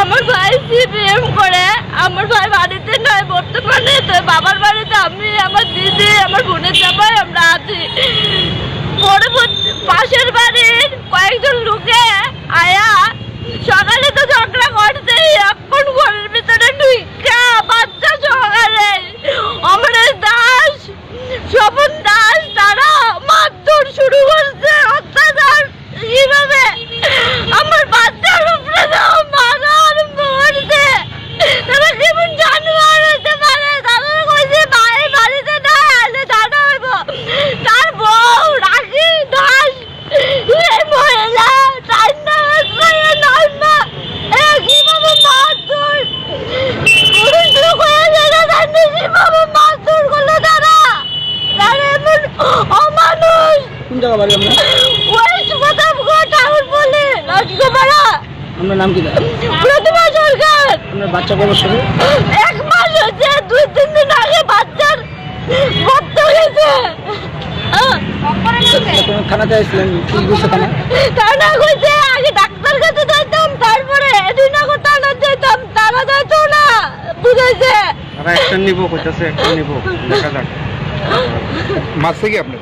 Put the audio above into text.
আমার ভাই সিপিএম করে, আমার ভাই বাড়িতে নয় বর্তমানে, তো বাবার বাড়িতে আমি, আমার দিদি, আমার বোনের জামাই আমরা আছি। পরবর্তী পাশের বাড়ির কয়েকজন লোকে আয়া সকালে তো ঝগড়া করছে, এখন ঘরের ভিতরে ঢুকা বাচ্চা সকালে অমরেশ দাস, স্বপন দাস তারা মারধর শুরু করছে, অত্যাচার কিভাবে আমার বাচ্চার উপরে মারা আরম্ভ করছে। তারা কেমন জানোয়ার হতে পারে? তারা কইছে ভাই বাড়িতে না এলে জানা হইব। তার বউ রাখি দাস এই মহিলা তার নাম কিভাবে মারধর পুরুষ লোক হয়ে গেলে জানি কিভাবে মারধর করলো তারা। তারা এমন অমানুষ। কোন জায়গা বাড়ি আপনার? ওই সুগতপুর টাউন বলে লক্ষ্মীপাড়া। আপনার নাম কি? প্রতিমা সরকার। আপনার বাচ্চা কবে শুরু? 1 মাস হচ্ছে, 2-3 দিন আগে বাচ্চার রক্ত গেছে। থানাতে আসছিলেন? কি বলছে থানা? থানা কইছে আগে ডাক্তার কাছে যাইতাম, তারপরে এদিনগর থানা যাইতাম, তারা যাইতো না, বুঝাইছে। তারা অ্যাকশন নিব কইতাছে, অ্যাকশন নিব, দেখা যাক। মারছে কি আপনি?